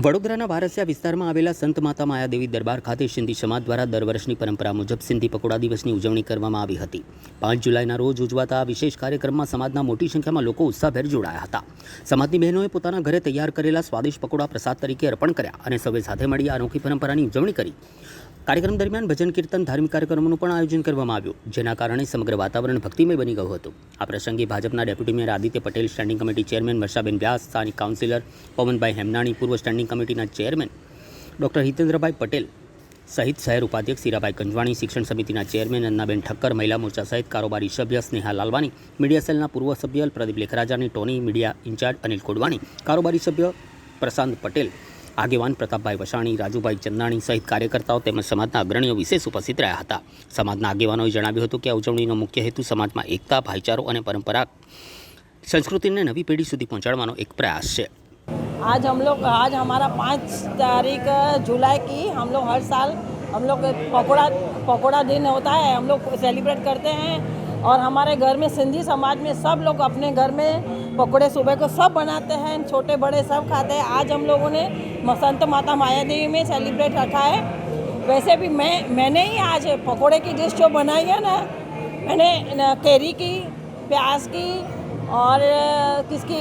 વડોદરાના વારસિયા વિસ્તારમાં આવેલા સંત માતા માયાદેવી દરબાર ખાતે સિંધી સમાજ દ્વારા દર વર્ષની પરંપરા મુજબ સિંધી પકોડા દિવસની ઉજવણી કરવામાં આવી હતી। 5 જુલાઈના રોજ ઉજવાતા આ વિશેષ કાર્યક્રમમાં સમાજના મોટી સંખ્યામાં લોકો ઉત્સાહભેર જોડાયા હતા। સમાજની બહેનોએ પોતાના ઘરે તૈયાર કરેલા સ્વાદિષ્ટ પકોડા પ્રસાદ તરીકે અર્પણ કર્યા અને સૌએ સાથે મળી આ અનોખી પરંપરાની ઉજવણી કરી। કાર્યક્રમ દરમિયાન ભજન કીર્તન ધાર્મિક કાર્યક્રમોનું પણ આયોજન કરવામાં આવ્યું, જેના કારણે સમગ્ર વાતાવરણ ભક્તિમય બની ગયું હતું। આ પ્રસંગે ભાજપના deputy mayor Aditya Patel, standing committee chairman Varshaben Vyas, સ્થાનિક કાઉન્સિલર પવનભાઈ હેમનાણી, પૂર્વ સ્ટેન્ડિંગ કમિટીના ચેરમેન ડૉક્ટર હિતેન્દ્રભાઈ પટેલ સહિત શહેર ઉપાધ્યક્ષ સીરાભાઈ કંજવાણી, શિક્ષણ સમિતિના ચેરમેન અન્નાબેન ઠક્કર, મહિલા મોરચા સહિત કારોબારી સભ્ય સ્નેહા લાલવાની, મીડિયા સેલના પૂર્વ સભ્ય પ્રદીપ લેખરાજાની, ટોની મીડિયા ઇન્ચાર્જ અનિલ કોડવાણી, કારોબારી સભ્ય પ્રશાંત પટેલ, આગેવાન પ્રતાપભાઈ વસાણી, રાજુભાઈ ચંદાણી સહિત કાર્યકર્તાઓ તેમજ સમાજના અગ્રણીઓ વિશેષ ઉપસ્થિત રહ્યા હતા। સમાજના આગેવાનોએ જણાવ્યું હતું કે આ ઉજવણીનો મુખ્ય હેતુ સમાજમાં એકતા, ભાઈચારો અને પરંપરા संस्कृति ने नवी पीढ़ी સુધી પહોંચાડવાનો એક પ્રયાસ છે। आज हमारा 5 तारीख जुलाई की हम लोग हर साल हम लोग पकोड़ा दिन होता है, हम लोग सेलिब्रेट करते हैं। और हमारे घर में सिंधी समाज में सब लोग अपने घर में पकोड़े सुबह को सब बनाते हैं, छोटे बड़े सब खाते हैं। आज हम लोगों ने संत माता मायादेवी में सेलिब्रेट रखा है। वैसे भी मैंने ही आज पकोड़े की डिश जो बनाई है ना, मैंने केरी की, प्याज की और किसकी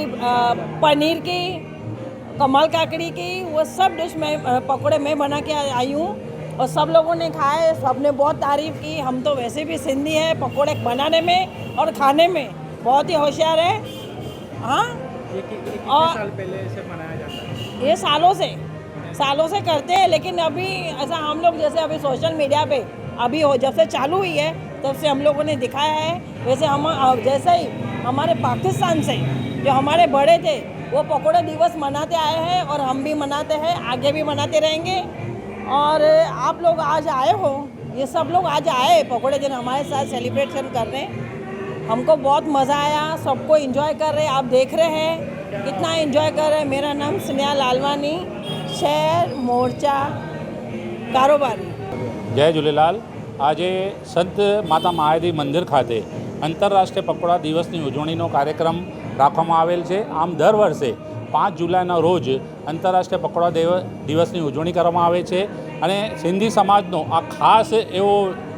पनीर की, कमल काकड़ी की, वो सब डिश में पकोड़े मैं बना के आई हूँ और सब लोगों ने खाए, सबने बहुत तारीफ़ की। हम तो वैसे भी सिंधी हैं, पकोड़े बनाने में और खाने में बहुत ही होशियार है। हाँ, ये कितने साल पहले से मनाया जाता है? ये सालों से करते हैं, लेकिन अभी ऐसा हम लोग जैसे अभी सोशल मीडिया पे अभी जब से चालू हुई है तब से हम लोगों ने दिखाया है। वैसे हम जैसे ही हमारे पाकिस्तान से जो हमारे बड़े थे वो पकोड़े दिवस मनाते आए हैं और हम भी मनाते हैं, आगे भी मनाते रहेंगे। और आप लोग आज आए हो, ये सब लोग आज आए पकोड़े दिन हमारे साथ सेलिब्रेशन कर रहे हैं। हमको बहुत मज़ा आया, सबको एंजॉय कर रहे हैं, आप देख रहे हैं कितना एंजॉय कर रहे हैं। मेरा नाम स्नेहा लालवानी, शहर मोर्चा कारोबारी। जय झूलेलाल। आज संत माता महादेवी मंदिर खाते आंतरराष्ट्रीय पकोड़ा दिवसની ઉજવણીનો કાર્યક્રમ રાખવામાં આવેલ છે। આમ દર વર્ષે 5 જુલાઈના રોજ આંતરરાષ્ટ્રીય પકોડા દિવસની ઉજવણી કરવામાં આવે છે અને સિંધી સમાજનો આ ખાસ એવો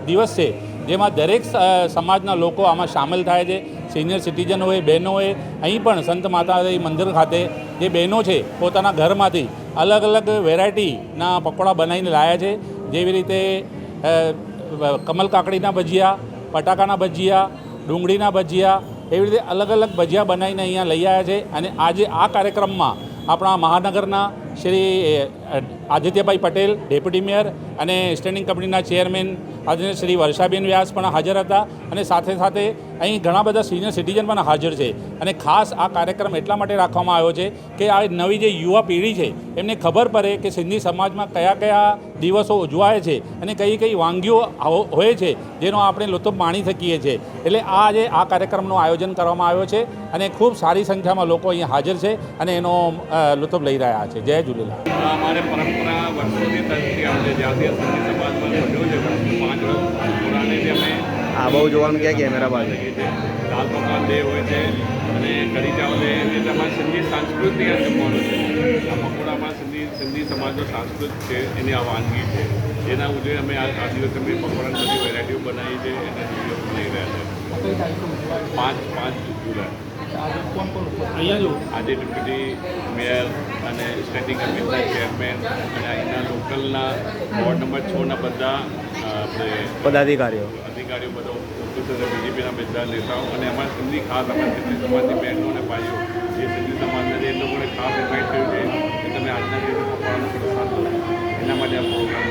દિવસ છે જેમાં દરેક સમાજના લોકો આમાં સામેલ થાય છે। સિનિયર સિટીઝન હોય, બહેનો હોય, અહીં પણ સંત માતાદેવી મંદિર ખાતે જે બહેનો છે પોતાના ઘરમાંથી અલગ અલગ વેરાયટીના પકોડા બનાવીને લાવ્યા છે। જેવી રીતે કમલ કાકડીના ભજીયા, બટાકાના ભજીયા, ડુંગળીના ભજીયા, એવી રીતે અલગ અલગ ભજીયા બનાવીને અહીંયા લઈ આવ્યા છે। અને આજે આ કાર્યક્રમમાં આપણા મહાનગરના શ્રી આદિત્યભાઈ પટેલ, ડેપ્યુટી મેયર અને સ્ટેન્ડિંગ કમિટીના ચેરમેન આજે શ્રી વર્ષાબેન વ્યાસ પણ હાજર હતા અને સાથે સાથે અહીં ઘણા બધા સિનિયર સિટીઝન પણ હાજર છે। અને ખાસ આ કાર્યક્રમ એટલા માટે રાખવામાં આવ્યો છે કે આ નવી જે યુવા પેઢી છે એમને ખબર પડે કે સિંધી સમાજમાં કયા કયા દિવસો ઉજવાય છે અને કઈ કઈ વાનગીઓ હોય છે જેનો આપણે લુત્ફ માણી શકીએ છીએ। એટલે આજે આ કાર્યક્રમનું આયોજન કરવામાં આવ્યો છે અને ખૂબ સારી સંખ્યામાં લોકો અહીંયા હાજર છે અને એનો લુત્ફ લઈ રહ્યા છે। જય झूलेलाल। हमारे परंपरा वर्षों तक हमने जातीय सिंधी समाज में बढ़ो जो 5 वर्ष पुराने से हमें बहु જોવાનું क्या कैमरा बात लगी थे। दाल पकवान दे हुए थे અને કઢી ચાવલ એ એટલે અમારી સિંધી સંસ્કૃતિ જમવાનું છે। આ પકોડામાં સિંધી સમાજનો સંસ્કૃત છે, એની આ વાનગી છે, એના ઉજવે અમે આ દિવસે અમે પકોડાની બધી વેરાયટીઓ બનાવી છે, એના વિડીયો બનાવી રહ્યા છે। 5 જુલાઈ અહીંયા જો આજે ડેપ્યુટી મેયર અને સ્ટેન્ડિંગ કમિટીના ચેરમેન અને અહીંના લોકલના વોર્ડ નંબર 6ના બધા આપણે પદાધિકારીઓ બધો બીજેપીના બધા નેતાઓ અને અમારા સિંધી ખાસ અમારા સિંધી સમાજની બહેનો અને ભાઈઓ જે સિંધી સમાજના જે લોકોને ખાસ ઇન્વાઇટ કર્યું છે કે તમે આજના દિવસે પકડવાનો પ્રસાદ લો, એના માટે આ પ્રોગ્રામ